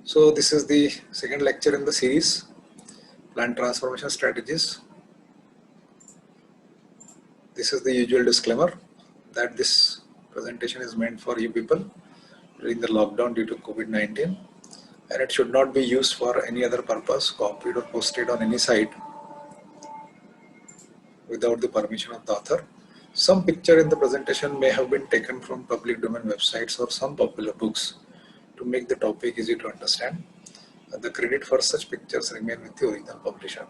So this is the second lecture in the series, Plant Transformation Strategies. This is the usual disclaimer that this presentation is meant for you people during the lockdown due to COVID-19, and it should not be used for any other purpose, copied or posted on any site without the permission of the author. Some picture in the presentation may have been taken from public domain websites or some popular books to make the topic easy to understand. The credit for such pictures remain with the original publisher.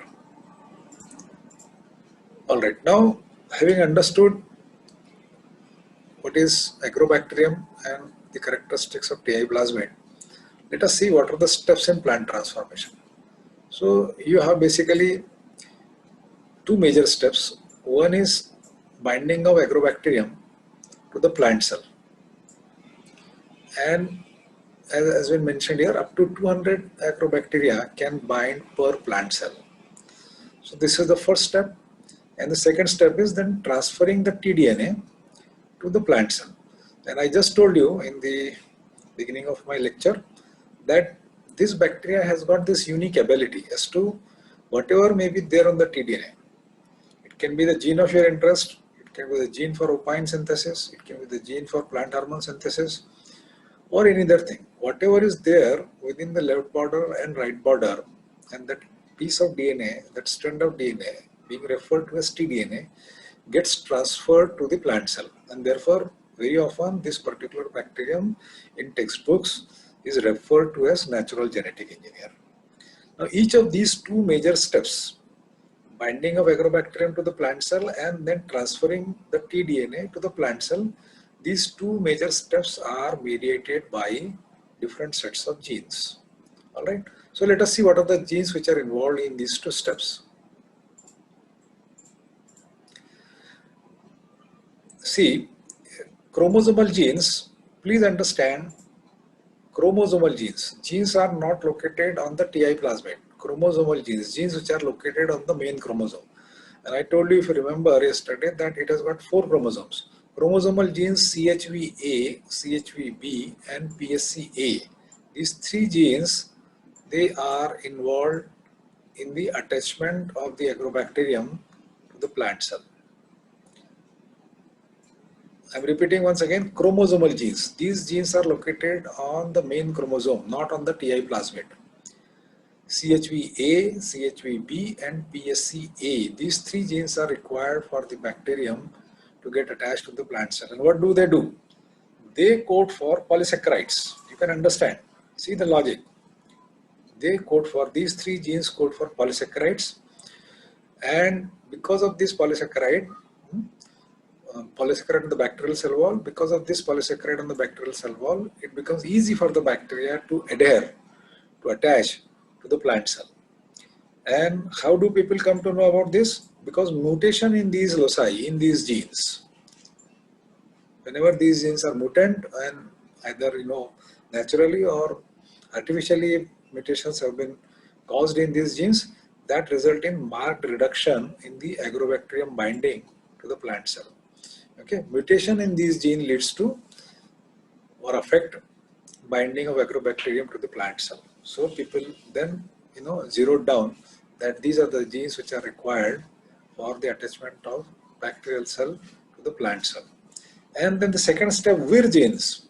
Alright, now having understood what is agrobacterium and the characteristics of TI plasmid, let us see what are the steps in plant transformation. So you have basically two major steps. One is binding of agrobacterium to the plant cell, and as we mentioned here, up to 200 agrobacteria can bind per plant cell. So this is the first step, and the second step is then transferring the tDNA to the plant cell. And I just told you in the beginning of my lecture that this bacteria has got this unique ability as to whatever may be there on the tDNA. It can be the gene of your interest, it can be the gene for opine synthesis, it can be the gene for plant hormone synthesis, or any other thing. Whatever is there within the left border and right border, and that piece of DNA, that strand of DNA being referred to as tDNA, gets transferred to the plant cell, and therefore very often this particular bacterium in textbooks is referred to as natural genetic engineer. Now each of these two major steps, binding of agrobacterium to the plant cell and then transferring the tDNA to the plant cell, these two major steps are mediated by different sets of genes. Alright, so let us see what are the genes which are involved in these two steps. See, chromosomal genes, please understand, chromosomal genes are not located on the TI plasmid. Chromosomal genes which are located on the main chromosome. And I told you, if you remember yesterday, that it has got 4 chromosomes. Chromosomal genes CHVA, CHVB and PSCA. These 3 genes, they are involved in the attachment of the agrobacterium to the plant cell. I'm repeating once again, chromosomal genes. These genes are located on the main chromosome, not on the TI plasmid. CHVA, CHVB and PSCA. These 3 genes are required for the bacterium to get attached to the plant cell. And what do? They code for polysaccharides. You can understand. See the logic. They code for, these 3 genes code for polysaccharides, and because of this polysaccharide, polysaccharide on the bacterial cell wall, because of this polysaccharide on the bacterial cell wall, it becomes easy for the bacteria to adhere, to attach to the plant cell. And how do people come to know about this? Because mutation in these loci, in these genes, whenever these genes are mutant and either naturally or artificially mutations have been caused in these genes, that result in marked reduction in the agrobacterium binding to the plant cell. Okay, mutation in these genes leads to or affect binding of agrobacterium to the plant cell. So people then zeroed down that these are the genes which are required for the attachment of bacterial cell to the plant cell. And then the second step, Vir genes.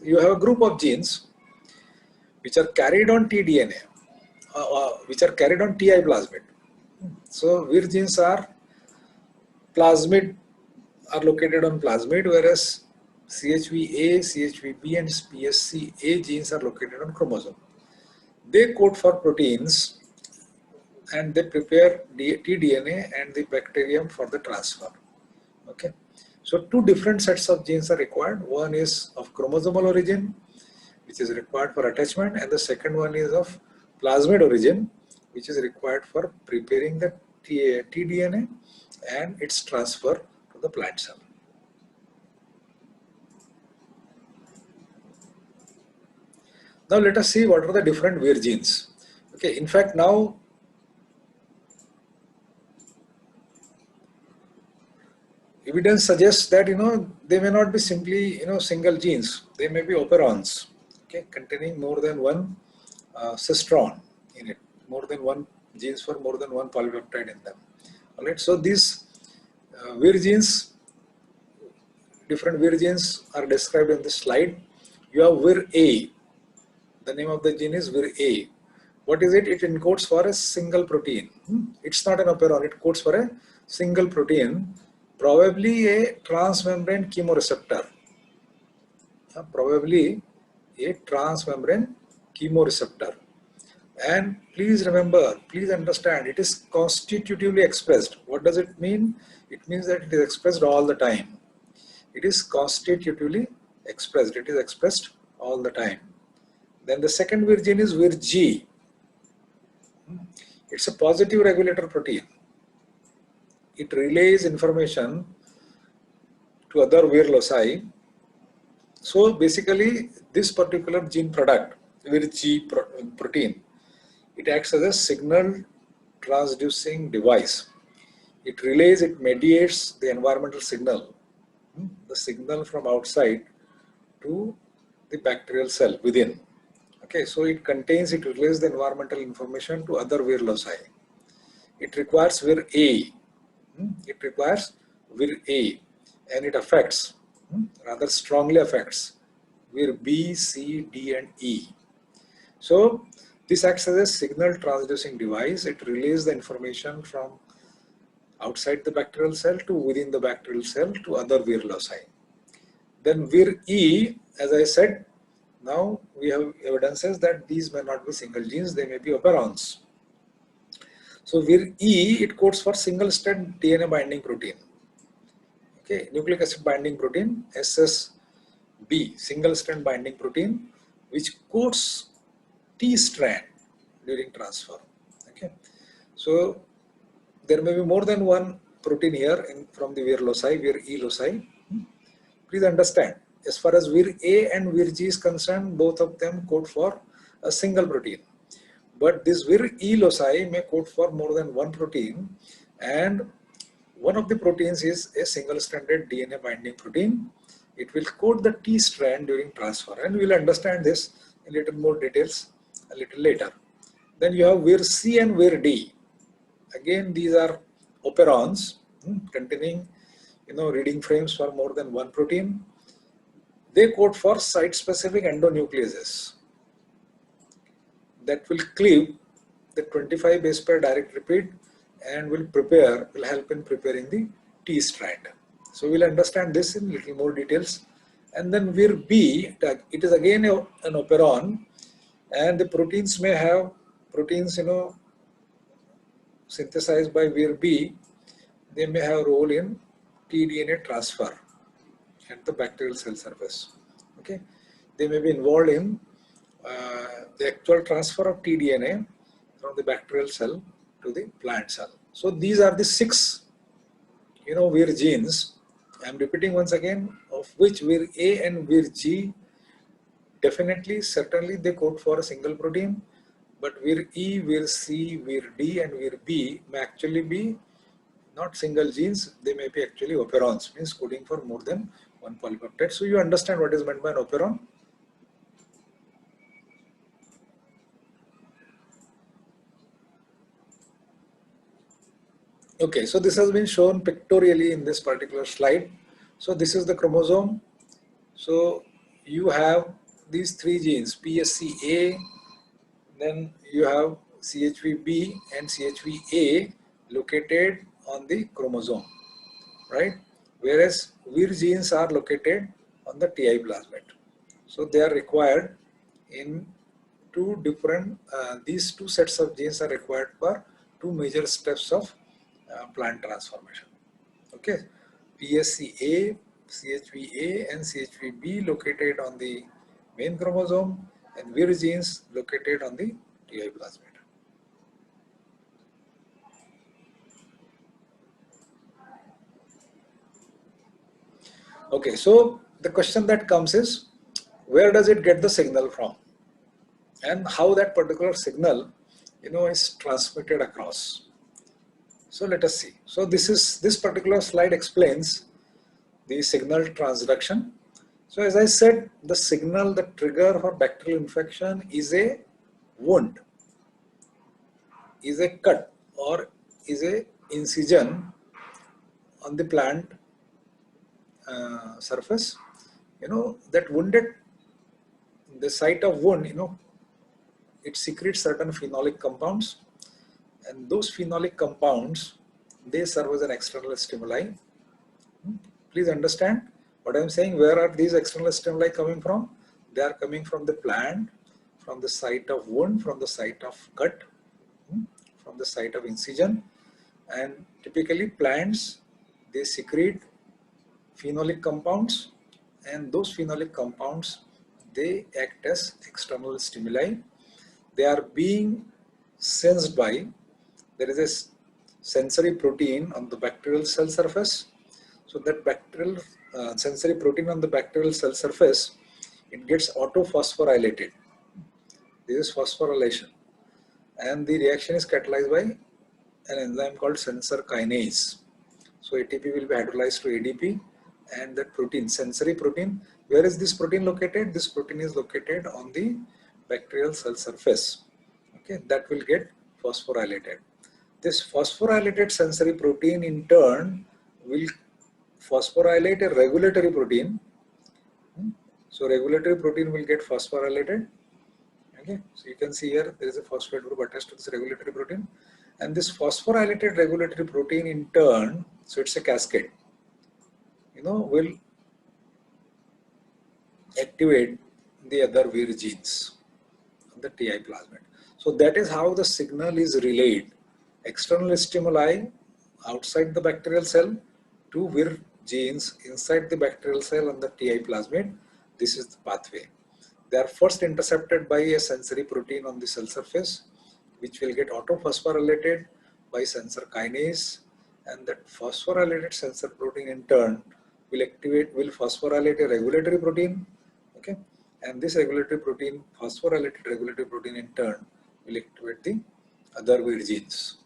You have a group of genes which are carried on tDNA, which are carried on TI plasmid. So Vir genes are located on plasmid, whereas CHVA, CHVB and PSCA genes are located on chromosome. They code for proteins and they prepare tDNA and the bacterium for the transfer. Okay, so 2 different sets of genes are required. One is of chromosomal origin, which is required for attachment, and the second one is of plasmid origin, which is required for preparing the tDNA and its transfer to the plant cell. Now let us see what are the different Vir genes. Okay, in fact now evidence suggests that they may not be simply single genes. They may be operons, okay, containing more than one cistron in it, more than one genes for more than one polypeptide in them. All right, so these Vir genes, different Vir genes are described in this slide. You have Vir A. The name of the gene is Vir A. What is it? It encodes for a single protein. It's not an operon, it codes for a single protein, probably a transmembrane chemoreceptor. Probably a transmembrane chemoreceptor. And please remember, please understand, it is constitutively expressed. What does it mean? It means that it is expressed all the time. It is constitutively expressed. It is expressed all the time. Then the second Vir gene is Vir G. It's a positive regulator protein. It relays information to other Vir loci. So basically, this particular gene product, Vir G protein, it acts as a signal transducing device. It relays, it mediates the environmental signal, the signal from outside to the bacterial cell within. Okay, so it relays the environmental information to other Vir loci. It requires Vir A. It requires Vir A, and it affects, rather strongly affects, Vir B, C, D, and E. So this acts as a signal transducing device. It relays the information from outside the bacterial cell to within the bacterial cell to other Vir loci. Then Vir E, as I said, now we have evidences that these may not be single genes, they may be operons. So Vir E, it codes for single-strand DNA binding protein. Okay, nucleic acid binding protein, SSB, single-strand binding protein, which codes T-strand during transfer. Okay, so there may be more than one protein here from the Vir loci, Vir E loci. Please understand, as far as Vir A and Vir G is concerned, both of them code for a single protein. But this Vir E loci may code for more than one protein, and one of the proteins is a single-stranded DNA binding protein. It will code the T strand during transfer, and we will understand this in little more details a little later. Then you have Vir C and Vir D. Again, these are operons containing reading frames for more than one protein. They code for site-specific endonucleases that will cleave the 25 base pair direct repeat and will help in preparing the T strand. So we'll understand this in little more details. And then Vir B, it is again an operon, and the proteins may have proteins synthesized by Vir B. They may have a role in tDNA transfer at the bacterial cell surface. Okay, they may be involved in the actual transfer of tDNA from the bacterial cell to the plant cell. So these are the 6 Vir genes. I am repeating once again, of which Vir A and Vir G definitely, certainly they code for a single protein, but Vir E, Vir C, Vir D and Vir B may actually be not single genes, they may be actually operons, means coding for more than one polypeptide. So you understand what is meant by an operon? Okay, so this has been shown pictorially in this particular slide. So this is the chromosome. So you have these 3 genes, PSCA, then you have CHVB and CHVA located on the chromosome, right? Whereas Vir genes are located on the TI plasmid. So they are required in these 2 sets of genes are required for 2 major steps of plant transformation. Okay, PSCA, CHVA and CHVB located on the main chromosome, and Vir genes located on the TI plasmid. Okay, so the question that comes is, where does it get the signal from, and how that particular signal is transmitted across. So let us see. So this particular slide explains the signal transduction. So as I said, the signal, the trigger for bacterial infection is a wound is a cut or is a incision on the plant surface, that wounded, the site of wound, it secretes certain phenolic compounds, and those phenolic compounds, they serve as an external stimuli. Please understand what I am saying. Where are these external stimuli coming from? They are coming from the plant, from the site of wound, from the site of cut, from the site of incision. And typically plants, they secrete phenolic compounds, and those phenolic compounds, they act as external stimuli. They are being sensed by, there is a sensory protein on the bacterial cell surface. So that bacterial sensory protein on the bacterial cell surface, it gets autophosphorylated. This is phosphorylation, and the reaction is catalyzed by an enzyme called sensor kinase. So ATP will be hydrolyzed to ADP, and that protein, sensory protein, where is this protein located? This protein is located on the bacterial cell surface. Okay, that will get phosphorylated. This phosphorylated sensory protein in turn will phosphorylate a regulatory protein. So regulatory protein will get phosphorylated. Okay, so you can see here there is a phosphate group attached to this regulatory protein, and this phosphorylated regulatory protein in turn, so it's a cascade, will activate the other Vir genes on the Ti plasmid. So that is how the signal is relayed. External stimuli outside the bacterial cell to Vir genes inside the bacterial cell on the Ti plasmid. This is the pathway. They are first intercepted by a sensory protein on the cell surface, which will get autophosphorylated by sensor kinase, and that phosphorylated sensor protein in turn will phosphorylate a regulatory protein. Okay, and this regulatory protein, phosphorylated regulatory protein in turn will activate the other Vir genes.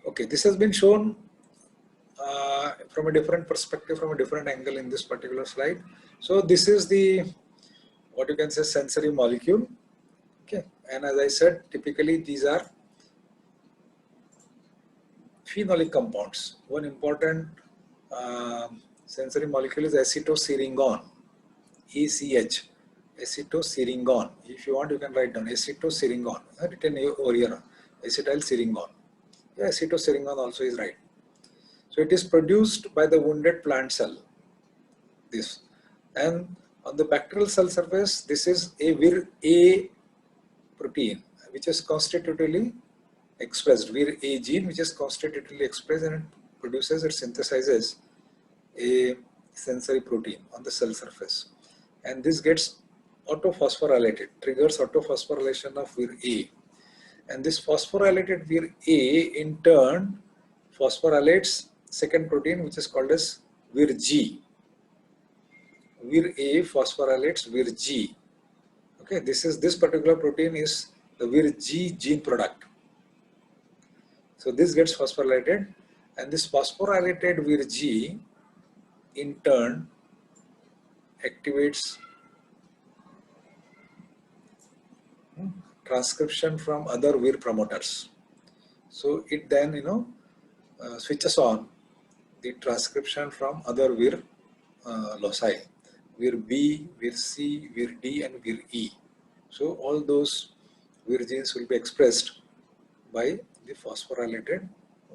Okay, this has been shown from a different perspective, from a different angle in this particular slide. So this is the, what you can say, sensory molecule. Okay, and as I said, typically these are phenolic compounds. One important sensory molecule is acetosyringon, ACH, acetosyringon. If you want, you can write down acetosyringon, written over here, acetylsyringon. Yeah, acetosyringon also is right. So it is produced by the wounded plant cell, this. And on the bacterial cell surface, this is a Vir A protein, which is constitutively expressed, Vir A gene, which is constitutively expressed, and it produces, it synthesizes a sensory protein on the cell surface. And this gets autophosphorylated, triggers autophosphorylation of Vir A. And this phosphorylated Vir A in turn phosphorylates second protein, which is called as Vir G. Vir A phosphorylates Vir G. Okay, this particular protein is the Vir G gene product. So this gets phosphorylated, and this phosphorylated Vir G in turn activates transcription from other Vir promoters. So it then switches on the transcription from other Vir loci, Vir B, Vir C, Vir D, and Vir E. So all those Vir genes will be expressed by the phosphorylated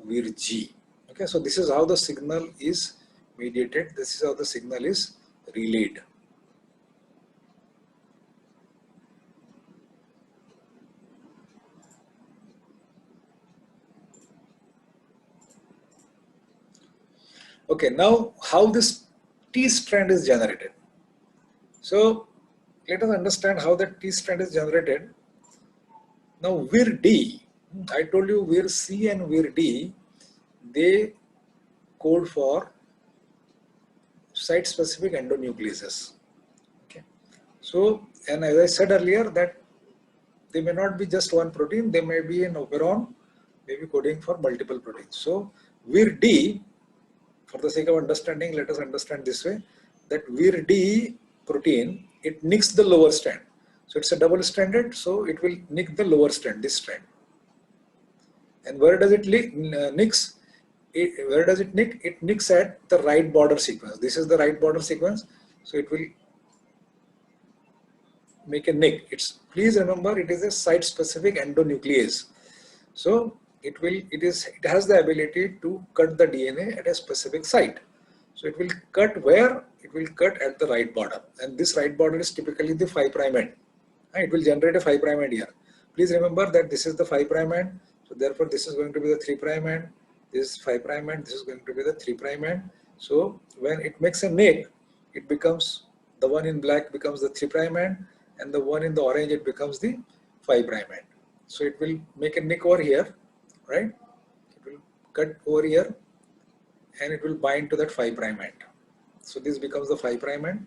Vir G. Okay, so this is how the signal is mediated. This is how the signal is relayed. Okay, now how this T strand is generated. So let us understand how that T strand is generated. Now Vir D, I told you Vir C and Vir D, they code for site-specific endonucleases. Okay, so, and as I said earlier, that they may not be just one protein, they may be an operon, maybe coding for multiple proteins. So Vir D, for the sake of understanding, let us understand this way, that Vir D protein, it nicks the lower strand. So it's a double stranded, so it will nick the lower strand, this strand. And where does it nicks? Where does it nick? It nicks at the right border sequence. This is the right border sequence, so it will make a nick. Please remember, it is a site-specific endonuclease. So it has the ability to cut the DNA at a specific site. So it will cut where? It will cut at the right border, and this right border is typically the 5' end. It will generate a 5' end here. Please remember that this is the 5' end, so therefore this is going to be the 3' end, this is 5' end, this is going to be the 3' end. So when it makes a nick, it becomes, the one in black becomes the 3' end, and the one in the orange, it becomes the 5' end. So it will make a nick over here, right? It will cut over here, and it will bind to that 5' end. So this becomes the 5' end.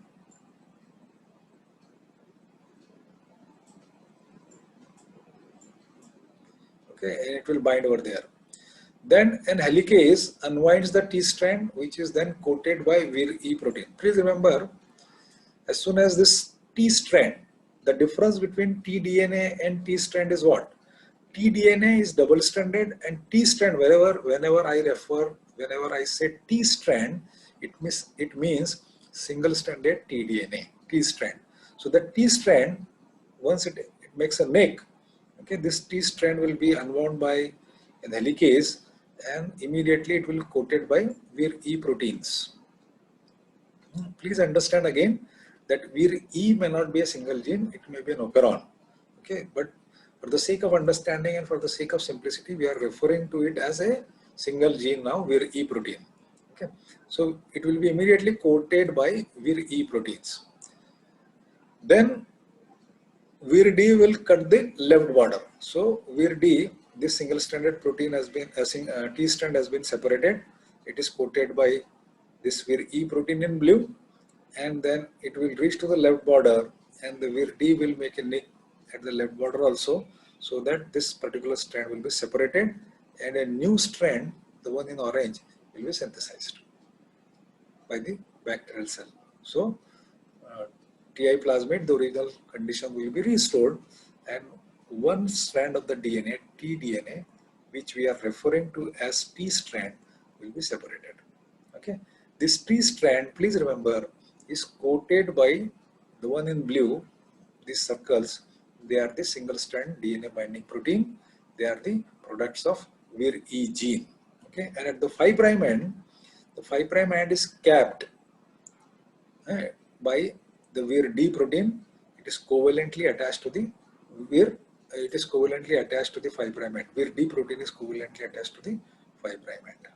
Okay, and it will bind over there. Then an helicase unwinds the T strand, which is then coated by Vir-E protein. Please remember, as soon as this T strand, the difference between tDNA and T strand is what? tDNA is double stranded, and T strand, whenever I say T strand, it means single stranded tDNA, T strand. So the T strand, once it makes a nick, okay, this T strand will be unwound by an helicase, and immediately it will coated by Vir-E proteins. Please understand again that Vir-E may not be a single gene, it may be an operon. Okay, but for the sake of understanding and for the sake of simplicity, we are referring to it as a single gene now, Vir-E protein. Okay, so it will be immediately coated by Vir-E proteins. Then Vir-D will cut the left border. So Vir-D, this single-stranded protein has been, T strand has been separated. It is coated by this Vir-E protein in blue, and then it will reach to the left border, and the Vir-D will make a nick at the left border also, so that this particular strand will be separated, and a new strand, the one in orange, will be synthesized by the bacterial cell. So TI plasmid, the original condition will be restored, and one strand of the DNA, tDNA, which we are referring to as T strand, will be separated. Okay, this T strand, please remember, is coated by the one in blue. These circles, they are the single strand DNA binding protein. They are the products of Vir-E gene. Okay, and at the 5' end, the 5' end is capped by the Vir-D protein. It is covalently attached to the it is covalently attached to the 5' end. Vir-D protein is covalently attached to the 5' end.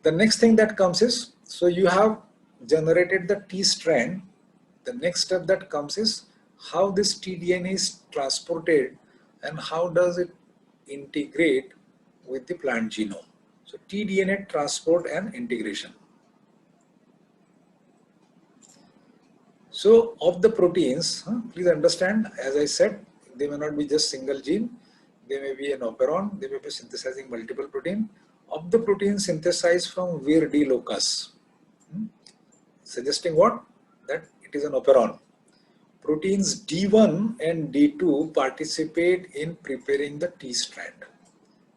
The next thing that comes is, so you have generated the T strand. The next step that comes is how this tDNA is transported and how does it integrate with the plant genome. So tDNA transport and integration. So of the proteins, please understand, as I said, they may not be just single gene, they may be an operon, they may be synthesizing multiple protein. Of the proteins synthesized from Vir-D locus, suggesting what? That it is an operon. Proteins D1 and D2 participate in preparing the T strand.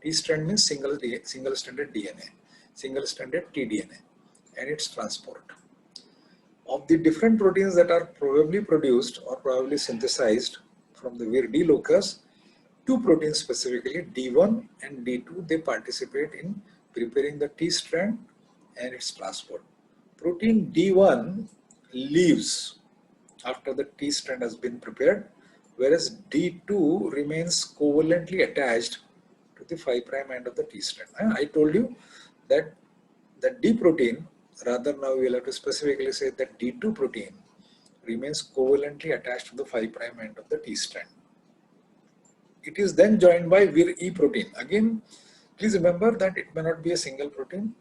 T strand means single-stranded DNA, single-stranded tDNA, and its transport. Of the different proteins that are probably produced or probably synthesized from the Vir-D locus, two proteins specifically, D1 and D2, they participate in preparing the T strand and its transport. Protein D1 leaves after the T strand has been prepared, whereas D2 remains covalently attached to the 5' end of the T strand. I told you that the D protein, rather now we will have to specifically say that D2 protein remains covalently attached to the 5' end of the T strand. It is then joined by Vir-E protein. Again, please remember that it may not be a single protein.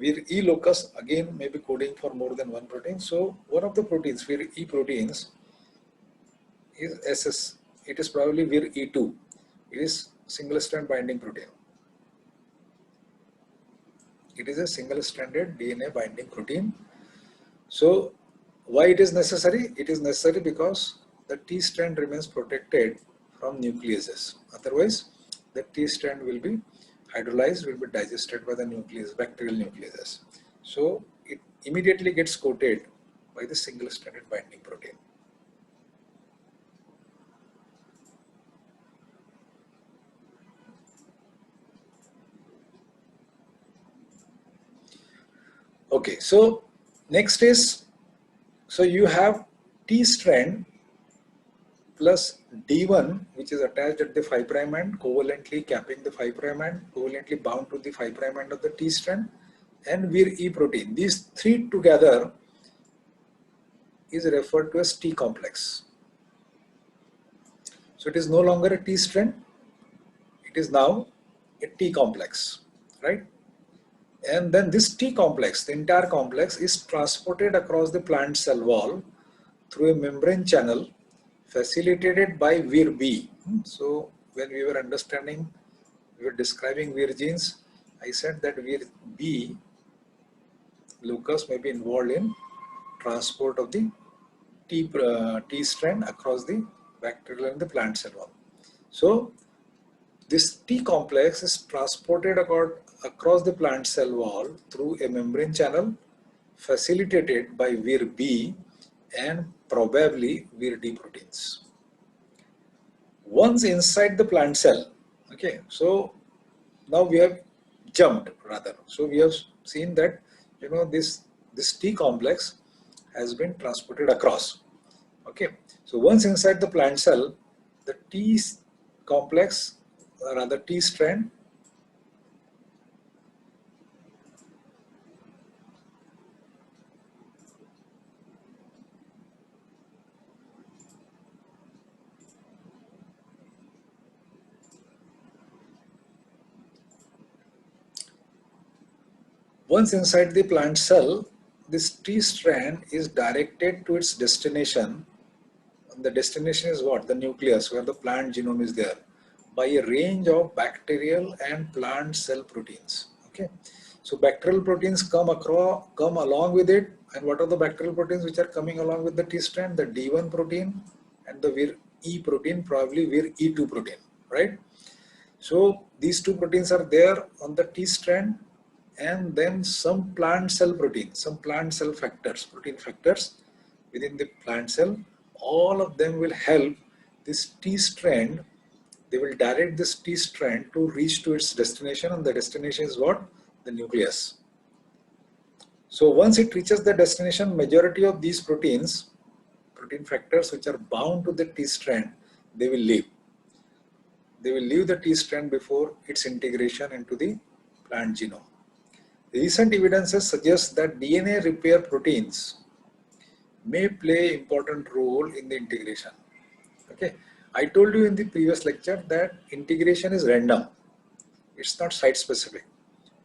Vir-E locus again may be coding for more than one protein. So one of the proteins, Vir-E proteins, is SS. It is probably Vir E2. It is single strand binding protein. It is a single stranded DNA binding protein. So why it is necessary? It is necessary because the T strand remains protected from nucleases. Otherwise, the T strand will be hydrolyzed, will be digested by the nucleus, bacterial nucleases. So it immediately gets coated by the single stranded binding protein. Okay, so next is, so you have T strand plus D1, which is attached at the 5' end, covalently capping the 5' end, covalently bound to the 5' end of the T strand, and Vir E protein. These three together is referred to as T complex. So it is no longer a T strand, it is now a T complex, right? And then this T complex, the entire complex, is transported across the plant cell wall through a membrane channel facilitated by Vir B. So when we were understanding, we were describing Vir genes, I said that Vir B locus may be involved in transport of the T strand across the bacterial and the plant cell wall. So this T complex is transported across the plant cell wall through a membrane channel facilitated by Vir B and probably Vir D proteins. Once inside the plant cell, okay, so now we have jumped rather. So we have seen that, you know, this T complex has been transported across. Okay, so once inside the plant cell, the T complex, or rather T strand, once inside the plant cell, this T strand is directed to its destination. And the destination is what? The nucleus, where the plant genome is there, by a range of bacterial and plant cell proteins. Okay, so bacterial proteins come along with it. And what are the bacterial proteins which are coming along with the T strand? The D1 protein and the Vir E protein, probably Vir E2 protein, right? So these two proteins are there on the T strand, and then some plant cell proteins, some plant cell factors, protein factors within the plant cell. All of them will help this T strand. They will direct this T strand to reach to its destination, and the destination is what? The nucleus. So once it reaches the destination, majority of these proteins, protein factors which are bound to the T strand, they will leave. They will leave the T strand before its integration into the plant genome. Recent evidences suggest that DNA repair proteins may play important role in the integration. Okay, I told you in the previous lecture that integration is random. It's not site specific,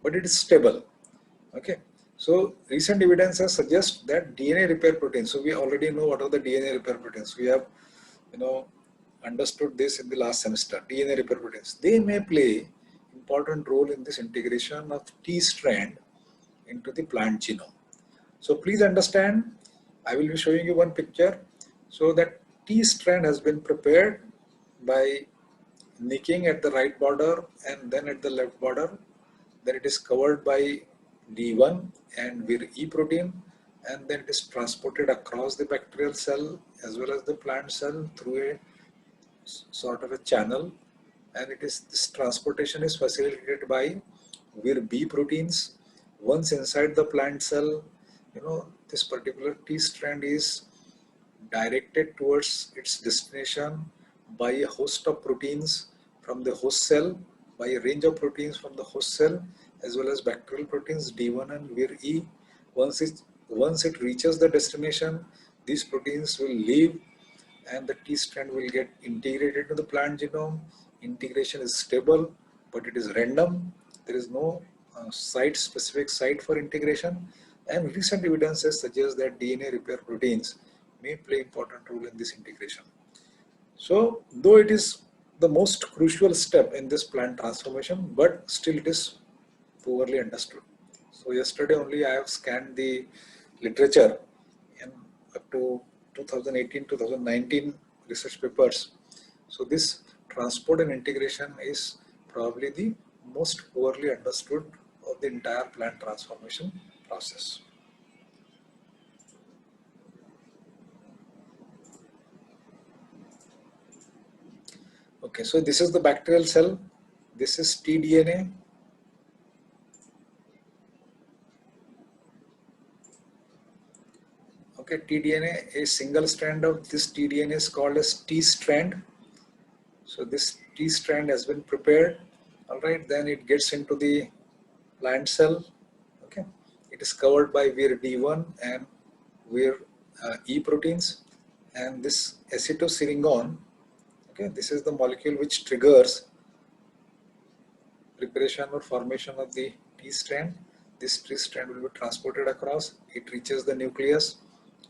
but it is stable. Okay, so recent evidences suggest that DNA repair proteins. So we already know what are the DNA repair proteins. We have, you know, understood this in the last semester. DNA repair proteins, they may play important role in this integration of T strand into the plant genome. So please understand, I will be showing you one picture. So that T strand has been prepared by nicking at the right border and then at the left border. Then it is covered by D1 and Vir E protein, and then it is transported across the bacterial cell as well as the plant cell through a sort of a channel, and this transportation is facilitated by Vir B proteins. Once inside the plant cell, you know, this particular T strand is directed towards its destination by a host of proteins from the host cell, by a range of proteins from the host cell, as well as bacterial proteins D1 and Vir E. Once it reaches the destination, these proteins will leave and the T strand will get integrated to the plant genome. Integration is stable, but it is random. There is no specific site for integration, and recent evidences suggest that DNA repair proteins may play important role in this integration. So though it is the most crucial step in this plant transformation, but still it is poorly understood. So yesterday only I have scanned the literature in up to 2018-2019 research papers. So this transport and integration is probably the most poorly understood of the entire plant transformation process. Okay, so this is the bacterial cell. This is tDNA. Okay, tDNA, a single strand of this tDNA is called as T strand. So this T strand has been prepared. All right, then it gets into the plant cell. Okay, it is covered by Vir-D1 and Vir-E proteins, and this acetylsyringon. Okay, this is the molecule which triggers preparation or formation of the T strand. This T strand will be transported across. It reaches the nucleus.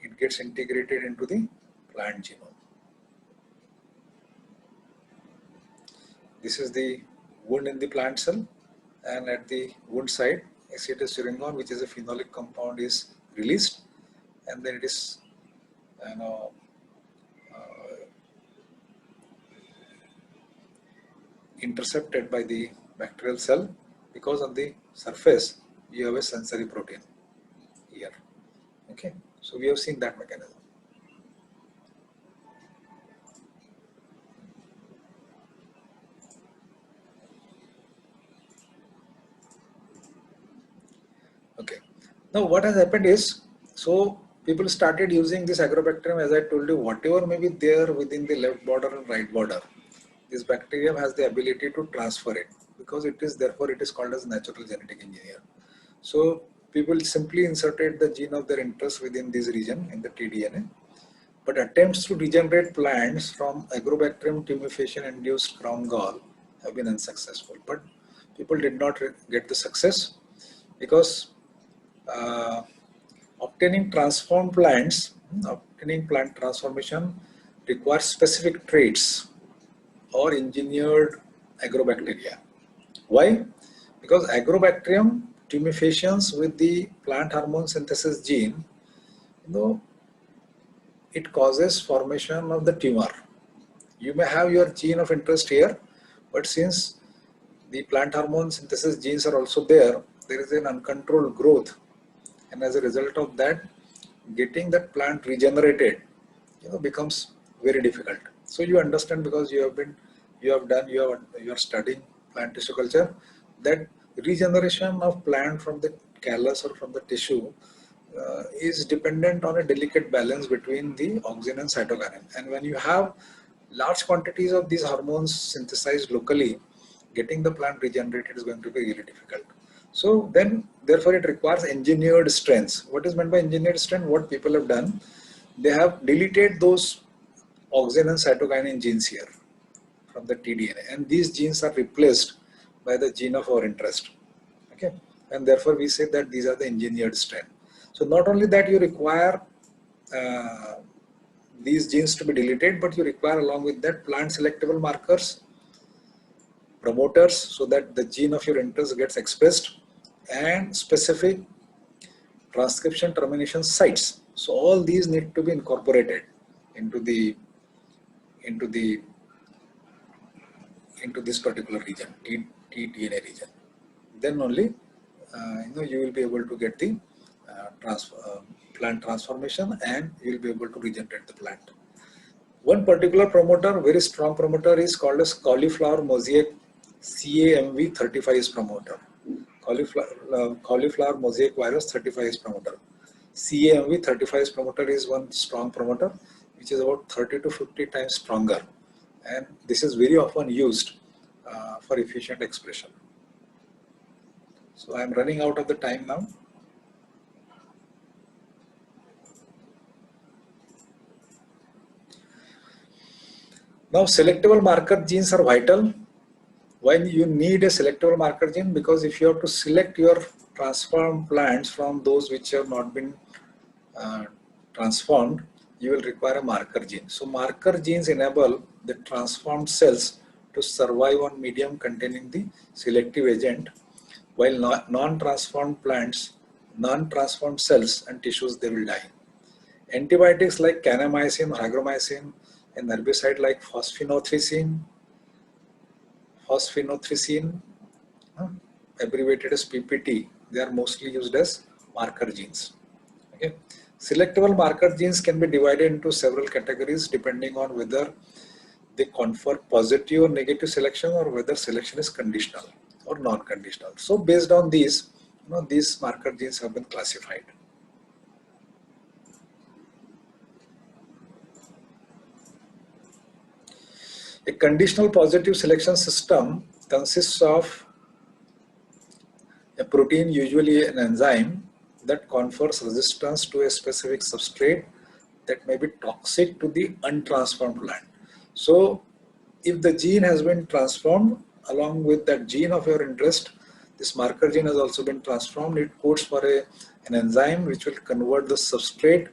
It gets integrated into the plant genome. This is the wound in the plant cell, and at the wound site, acetylsyringon, which is a phenolic compound, is released, and then it is, you know, intercepted by the bacterial cell, because on the surface you have a sensory protein here. Okay, so we have seen that mechanism. Okay, now what has happened is, so people started using this agrobacterium, as I told you, whatever may be there within the left border and right border, this bacterium has the ability to transfer it, because it is, therefore it is called as natural genetic engineer. So people simply inserted the gene of their interest within this region in the tDNA, but attempts to regenerate plants from Agrobacterium tumefaciens induced crown gall have been unsuccessful. But people did not get the success, because obtaining transformed plants, obtaining plant transformation requires specific traits or engineered agrobacteria. Why? Because Agrobacterium tumefaciens with the plant hormone synthesis gene, it causes formation of the tumor. You may have your gene of interest here, but since the plant hormone synthesis genes are also there, there is an uncontrolled growth, and as a result of that, getting that plant regenerated, becomes very difficult. So you understand, because you are studying plant tissue culture, that regeneration of plant from the callus or from the tissue is dependent on a delicate balance between the auxin and cytokinin. And when you have large quantities of these hormones synthesized locally, getting the plant regenerated is going to be really difficult. So then, therefore, it requires engineered strengths. What is meant by engineered strength? What people have done, they have deleted those auxin and cytokinin genes here from the tDNA, and these genes are replaced by the gene of our interest. Okay, and therefore we say that these are the engineered strength. So not only that you require these genes to be deleted, but you require along with that plant selectable markers, promoters, so that the gene of your interest gets expressed, and specific transcription termination sites. So all these need to be incorporated into this particular region, tDNA region. Then only you will be able to get the plant transformation, and you will be able to regenerate the plant. One particular promoter, very strong promoter, is called as cauliflower mosaic CAMV35S promoter. Cauliflower mosaic virus 35S promoter. CAMV35S promoter is one strong promoter, which is about 30 to 50 times stronger, and this is very often used for efficient expression. So I am running out of the time now. Now, selectable marker genes are vital. Why you need a selectable marker gene? Because if you have to select your transformed plants from those which have not been transformed, you will require a marker gene. So marker genes enable the transformed cells to survive on medium containing the selective agent, while non-transformed plants, non-transformed cells and tissues, they will die. Antibiotics like kanamycin, hygromycin, and herbicide like phosphinothrycin, abbreviated as PPT, they are mostly used as marker genes. Okay. Selectable marker genes can be divided into several categories depending on whether they confer positive or negative selection, or whether selection is conditional or non-conditional. So based on these, these marker genes have been classified. A conditional positive selection system consists of a protein, usually an enzyme, that confers resistance to a specific substrate that may be toxic to the untransformed plant. So if the gene has been transformed, along with that gene of your interest, this marker gene has also been transformed. It codes for an enzyme which will convert the substrate,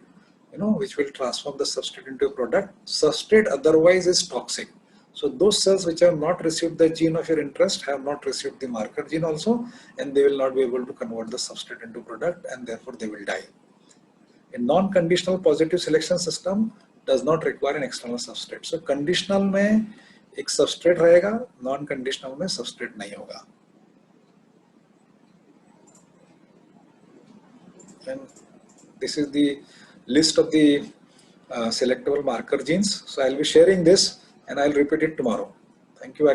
which will transform the substrate into a product. Substrate otherwise is toxic. So those cells which have not received the gene of your interest have not received the marker gene also, and they will not be able to convert the substrate into product, and therefore they will die. A non-conditional positive selection system does not require an external substrate. So conditional में एक substrate रहेगा, non-conditional में substrate नहीं होगा. And this is the list of the selectable marker genes. So I'll be sharing this and I'll repeat it tomorrow. Thank you very much.